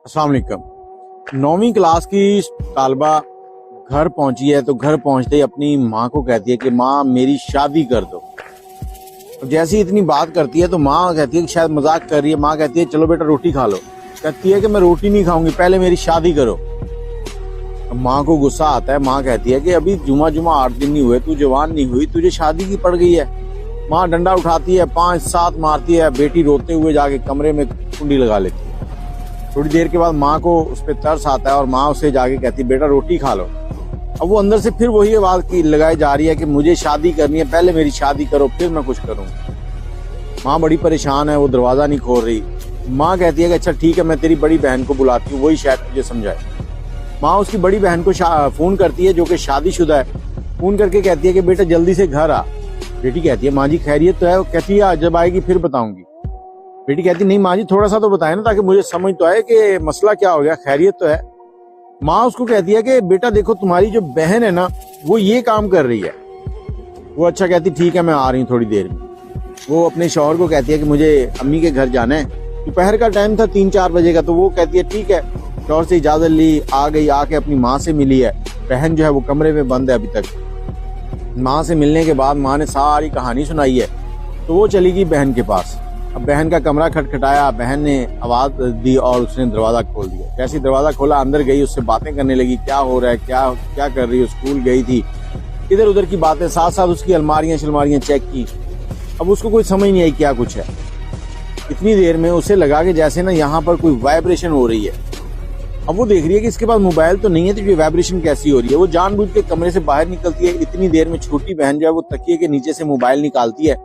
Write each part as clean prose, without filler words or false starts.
अस्सलाम वालेकुम। 9वीं क्लास की तालबा घर पहुंची है तो घर पहुंचते ही अपनी माँ को कहती है कि माँ मेरी शादी कर दो। अब जैसे ही इतनी बात करती है तो माँ कहती है कि शायद मजाक कर रही है। माँ कहती है चलो बेटा रोटी खा लो। कहती है कि मैं रोटी नहीं खाऊंगी, पहले मेरी शादी करो। अब माँ को गुस्सा आता है। माँ कहती है कि अभी जुमा 8 दिन नहीं हुए, तू जवान नहीं हुई, तुझे शादी की पड़ गई है। माँ डंडा उठाती है, 5-7 मारती है। बेटी रोते हुए जाके कमरे में कुंडी लगा लेती है। थोड़ी देर के बाद माँ को उस पर तरस आता है और माँ उसे जाके कहती है बेटा रोटी खा लो। अब वो अंदर से फिर वही आवाज की लगाई जा रही है कि मुझे शादी करनी है, पहले मेरी शादी करो फिर मैं कुछ करूंगा। माँ बड़ी परेशान है, वो दरवाजा नहीं खोल रही। माँ कहती है कि अच्छा ठीक है, मैं तेरी बड़ी बहन को बुलाती हूँ, वही शायद तुझे समझाए। माँ उसकी बड़ी बहन को फोन करती है जो कि शादीशुदा है। फोन करके कहती है कि बेटा जल्दी से घर आ। बेटी कहती है माँ जी खैरियत तो है। वो कहती है जब आएगी फिर बताऊंगी। बेटी कहती नहीं माँ जी थोड़ा सा तो बताए ना ताकि मुझे समझ तो आए कि मसला क्या हो गया, खैरियत तो है। माँ उसको कहती है कि बेटा देखो तुम्हारी जो बहन है ना वो ये काम कर रही है। वो अच्छा कहती ठीक है मैं आ रही हूँ थोड़ी देर में। वो अपने शौहर को कहती है कि मुझे अम्मी के घर जाना है। दोपहर का टाइम था 3-4 बजे का। तो वो कहती है ठीक है। शौहर से इजाजत ली, आ गई, आके अपनी माँ से मिली है। बहन जो है वो कमरे में बंद है अभी तक। माँ से मिलने के बाद माँ ने सारी कहानी सुनाई है। तो वो चली गई बहन के पास। अब बहन का कमरा खटखटाया, बहन ने आवाज दी और उसने दरवाजा खोल दिया। जैसे दरवाजा खोला अंदर गई, उससे बातें करने लगी, क्या हो रहा है, क्या क्या कर रही है, स्कूल गई थी, इधर उधर की बातें, साथ साथ उसकी अलमारियां शलमारियां चेक की। अब उसको कोई समझ नहीं आई क्या कुछ है। इतनी देर में उसे लगा कि जैसे ना यहाँ पर कोई वाइब्रेशन हो रही है। अब वो देख रही है कि इसके पास मोबाइल तो नहीं है, तो ये वाइब्रेशन कैसी हो रही है। वो जानबूझ के कमरे से बाहर निकलती है। इतनी देर में छोटी बहन जो है वो तकिए के नीचे से मोबाइल निकालती है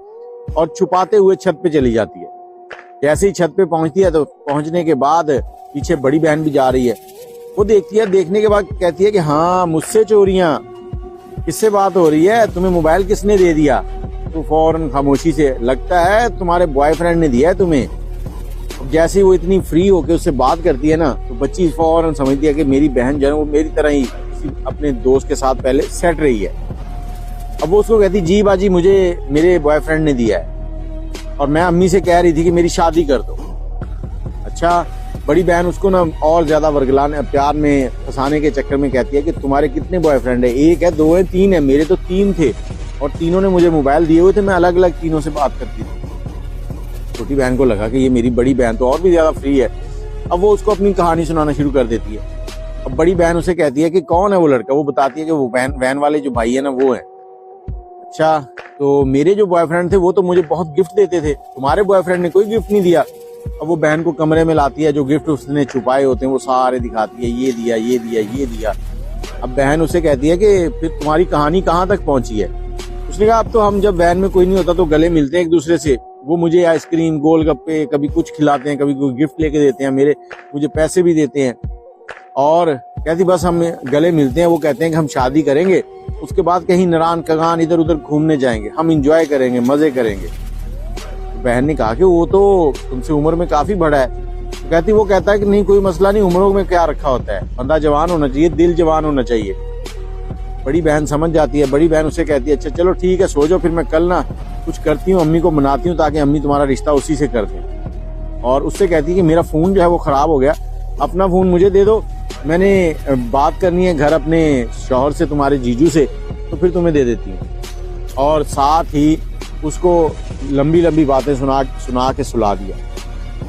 और छुपाते हुए छत पे चली जाती है। जैसे ही छत पे पहुंचती है तो पहुंचने के बाद पीछे बड़ी बहन भी जा रही है। वो देखती है, देखने के बाद कहती है कि हाँ मुझसे चोरियां, किससे बात हो रही है, तुम्हें मोबाइल किसने दे दिया। तो फौरन खामोशी से लगता है तुम्हारे बॉयफ्रेंड ने दिया है तुम्हें। जैसे ही वो इतनी फ्री होकर उससे बात करती है ना तो बच्ची फौरन समझती है कि मेरी बहन जो है वो मेरी तरह ही अपने दोस्त के साथ पहले सेट रही है। अब वो उसको कहती जी बाजी मुझे मेरे बॉयफ्रेंड ने दिया है और मैं अम्मी से कह रही थी कि मेरी शादी कर दो। अच्छा बड़ी बहन उसको ना और ज्यादा वर्गलाने प्यार में फंसाने के चक्कर में कहती है कि तुम्हारे कितने बॉयफ्रेंड है, 1 है 2 है 3 है, मेरे तो 3 थे और तीनों ने मुझे मोबाइल दिए हुए थे, मैं अलग अलग तीनों से बात करती थी। छोटी बहन को लगा कि ये मेरी बड़ी बहन तो और भी ज्यादा फ्री है। अब वो उसको अपनी कहानी सुनाना शुरू कर देती है। अब बड़ी बहन उसे कहती है कि कौन है वो लड़का। वो बताती है कि वो वैन वाले जो भाई है ना वो है। अच्छा तो मेरे जो बॉयफ्रेंड थे वो तो मुझे बहुत गिफ्ट देते थे, तुम्हारे बॉयफ्रेंड ने कोई गिफ्ट नहीं दिया। अब वो बहन को कमरे में लाती है, जो गिफ्ट उसने छुपाए होते हैं वो सारे दिखाती है, ये दिया ये दिया ये दिया। अब बहन उसे कहती है कि फिर तुम्हारी कहानी कहाँ तक पहुंची है। उसने कहा अब तो हम जब वैन में कोई नहीं होता तो गले मिलते हैं एक दूसरे से। वो मुझे आइसक्रीम गोलगप्पे कभी कुछ खिलाते हैं, कभी कोई गिफ्ट लेके देते हैं, मुझे पैसे भी देते हैं। और कहती बस हम गले मिलते हैं, वो कहते हैं कि हम शादी करेंगे, उसके बाद कहीं नारायण कगान इधर उधर घूमने जाएंगे, हम इंजॉय करेंगे, मजे करेंगे। बहन ने कहा कि वो तो तुमसे उम्र में काफी बड़ा है। कहती वो कहता है कि नहीं कोई मसला नहीं, उम्रों में क्या रखा होता है, बंदा जवान होना चाहिए, दिल जवान होना चाहिए। बड़ी बहन समझ जाती है। बड़ी बहन उसे कहती है अच्छा चलो ठीक है सो जाओ, फिर मैं कल ना कुछ करती हूँ, अम्मी को मनाती हूँ ताकि अम्मी तुम्हारा रिश्ता उसी से कर दें। और उससे कहती है कि मेरा फोन जो है वो खराब हो गया, अपना फोन मुझे दे दो, मैंने बात करनी है घर अपने शौहर से, तुम्हारे जीजू से, तो फिर तुम्हें दे देती हूँ। और साथ ही उसको लंबी लंबी बातें सुना के सुला दिया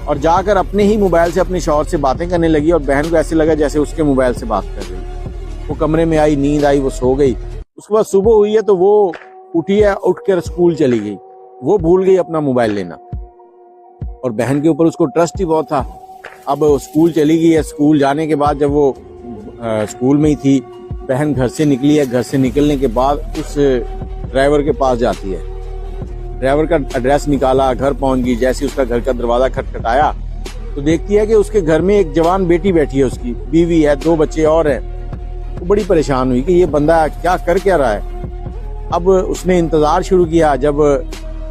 और जाकर अपने ही मोबाइल से अपने शौहर से बातें करने लगी। और बहन को ऐसे लगा जैसे उसके मोबाइल से बात कर रही। वो कमरे में आई, नींद आई, वो सो गई। उसके बाद सुबह हुई है तो वो उठी है, उठकर स्कूल चली गई। वो भूल गई अपना मोबाइल लेना और बहन के ऊपर उसको ट्रस्ट ही बहुत था। अब स्कूल चली गई है। स्कूल जाने के बाद जब वो स्कूल में ही थी, बहन घर से निकली है। घर से निकलने के बाद उस ड्राइवर के पास जाती है। ड्राइवर का एड्रेस निकाला, घर पहुंच गई। जैसे उसका घर का दरवाजा खटखटाया तो देखती है कि उसके घर में एक जवान बेटी बैठी है, उसकी बीवी है, 2 बच्चे और हैं। वो बड़ी परेशान हुई कि ये बंदा क्या कर क्या रहा है। अब उसने इंतजार शुरू किया। जब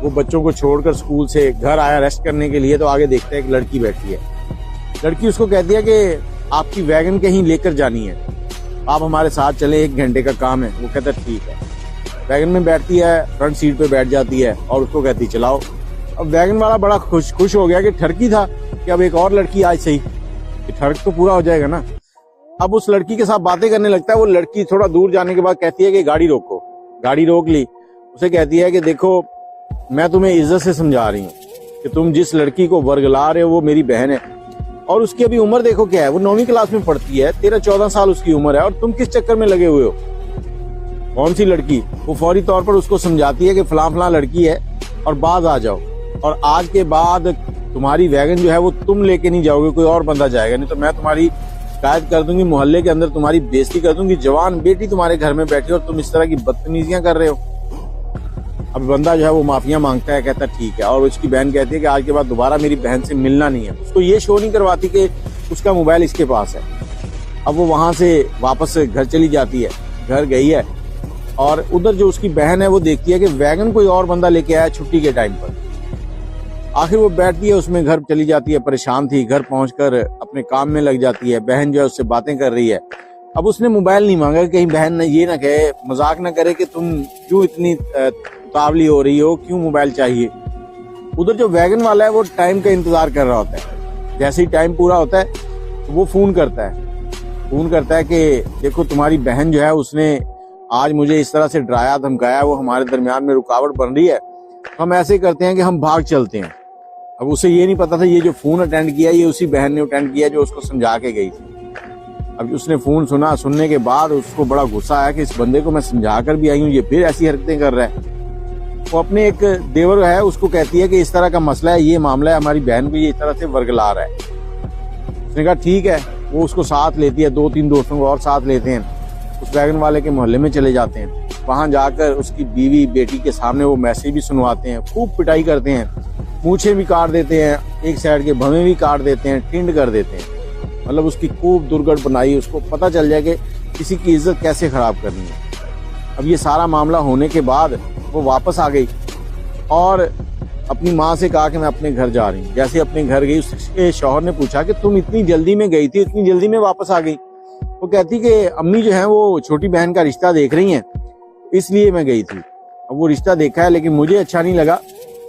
वो बच्चों को छोड़कर स्कूल से घर आया रेस्ट करने के लिए तो आगे देखता है एक लड़की बैठी है। लड़की उसको कहती है कि आपकी वैगन कहीं लेकर जानी है, आप हमारे साथ चले, 1 घंटे का काम है। वो कहता है ठीक है। वैगन में बैठती है, फ्रंट सीट पे बैठ जाती है और उसको कहती चलाओ। अब वैगन वाला बड़ा खुश हो गया कि ठरकी था कि अब एक और लड़की आज सही। कि ठरक तो पूरा हो जाएगा ना। अब उस लड़की के साथ बातें करने लगता है। वो लड़की थोड़ा दूर जाने के बाद कहती है कि गाड़ी रोको। गाड़ी रोक ली। उसे कहती है कि देखो मैं तुम्हें इज्जत से समझा रही हूँ कि तुम जिस लड़की को वर्गला रहे हो वो मेरी बहन है, और उसकी अभी उम्र देखो क्या है, वो 9वीं क्लास में पढ़ती है, 13-14 साल उसकी उम्र है, और तुम किस चक्कर में लगे हुए हो। कौन सी लड़की? वो फौरी तौर पर उसको समझाती है कि फलां फलां लड़की है और बाज आ जाओ, और आज के बाद तुम्हारी वैगन जो है वो तुम लेके नहीं जाओगे, कोई और बंदा जाएगा, नहीं तो मैं तुम्हारी शिकायत कर दूंगी, मोहल्ले के अंदर तुम्हारी बेइज्जती कर दूंगी। जवान बेटी तुम्हारे घर में बैठी और तुम इस तरह की बदतमीजियां कर रहे हो। अब बंदा जो है वो माफिया मांगता है, कहता ठीक है, और उसकी बहन कहती है कि आज के बाद दोबारा मेरी बहन से मिलना नहीं है। उसको ये शो नहीं करवाती कि उसका मोबाइल इसके पास है। अब वो वहां से वापस घर चली जाती है, घर गई है, और उधर जो उसकी बहन है वो देखती है कि वैगन कोई और बंदा लेके आया छुट्टी के टाइम पर। आखिर वो बैठती है उसमें, घर चली जाती है, परेशान थी, घर पहुंचकर अपने काम में लग जाती है। बहन जो है उससे बातें कर रही है। अब उसने मोबाइल नहीं मांगा, कहीं बहन ने ये ना कहे, मजाक ना करे कि तुम क्यों इतनी उतावली हो रही हो, क्यों मोबाइल चाहिए। उधर जो वैगन वाला है वो टाइम का इंतजार कर रहा होता है। जैसे ही टाइम पूरा होता है तो वो फोन करता है कि देखो तुम्हारी बहन जो है उसने आज मुझे इस तरह से डराया धमकाया, वो हमारे दरमियान में रुकावट बन रही है, हम ऐसे करते हैं कि हम भाग चलते हैं। अब उसे ये नहीं पता था ये जो फोन अटेंड किया ये उसी बहन ने अटेंड किया जो उसको समझा के गई थी। अब उसने फोन सुना, सुनने के बाद उसको बड़ा गुस्सा आया कि इस बंदे को मैं समझा कर भी आई हूँ, ये फिर ऐसी हरकतें कर रहा है। वो अपने एक देवर है उसको कहती है कि इस तरह का मसला है, ये मामला है, हमारी बहन को ये इस तरह से वर्गला रहा है। उसने कहा ठीक है। वो उसको साथ लेती है, 2-3 दोस्तों को और साथ लेते हैं, उस वैगन वाले के मोहल्ले में चले जाते हैं। वहां जाकर उसकी बीवी बेटी के सामने वो मैसेज भी सुनवाते हैं, खूब पिटाई करते हैं, मूछें भी काट देते हैं, एक साइड के भवें भी काट देते हैं, टिंड कर देते हैं। मतलब उसकी खूब दुर्गट बनाई, उसको पता चल जाए कि किसी की इज्जत कैसे खराब करनी है। अब ये सारा मामला होने के बाद वो वापस आ गई और अपनी माँ से कहा कि मैं अपने घर जा रही हूँ। जैसे अपने घर गई उसके शौहर ने पूछा कि तुम इतनी जल्दी में गई थी, इतनी जल्दी में वापस आ गई। वो कहती कि अम्मी जो है वो छोटी बहन का रिश्ता देख रही हैं, इसलिए मैं गई थी। अब वो रिश्ता देखा है लेकिन मुझे अच्छा नहीं लगा।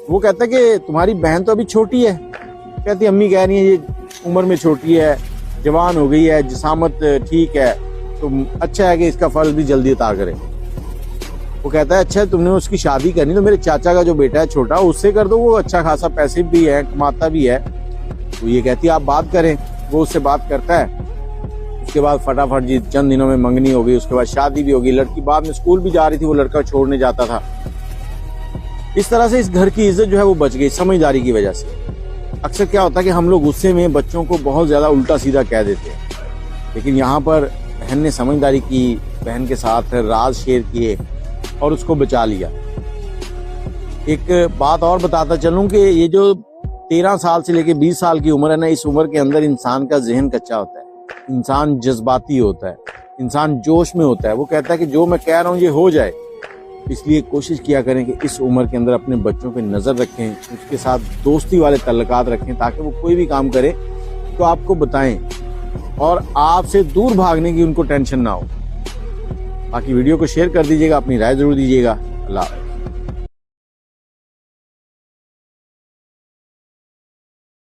वो कहता कि तुम्हारी बहन तो अभी छोटी है। कहती अम्मी कह रही है ये उम्र में छोटी है, जवान हो गई है, जिसामत ठीक है, तो अच्छा है कि इसका फर्ज भी जल्दी अता करें। वो कहता है अच्छा तुमने उसकी शादी करनी तो मेरे चाचा का जो बेटा है छोटा उससे कर दो, वो अच्छा खासा पैसे भी है, कमाता भी है। तो ये कहती है आप बात करें। वो उससे बात करता है। उसके बाद फटाफट जी चंद दिनों में मंगनी हो गई, उसके बाद शादी भी हो गई। लड़की बाद में स्कूल भी जा रही थी, वो लड़का छोड़ने जाता था। इस तरह से इस घर की इज्जत जो है वो बच गई समझदारी की वजह से। अक्सर क्या होता है कि हम लोग गुस्से में बच्चों को बहुत ज्यादा उल्टा सीधा कह देते हैं, लेकिन यहाँ पर बहन ने समझदारी की, बहन के साथ राज शेयर किए और उसको बचा लिया। एक बात और बताता चलूं कि ये जो 13 साल से लेके 20 साल की उम्र है ना, इस उम्र के अंदर इंसान का जहन कच्चा होता है, इंसान जज्बाती होता है, इंसान जोश में होता है। वो कहता है कि जो मैं कह रहा हूँ ये हो जाए। इसलिए कोशिश किया करें कि इस उम्र के अंदर अपने बच्चों पे नजर रखें, उसके साथ दोस्ती वाले तल्लकात रखें, ताकि वो कोई भी काम करे तो आपको बताएं और आपसे दूर भागने की उनको टेंशन ना हो। बाकी वीडियो को शेयर कर दीजिएगा, अपनी राय जरूर दीजिएगा। अल्लाह।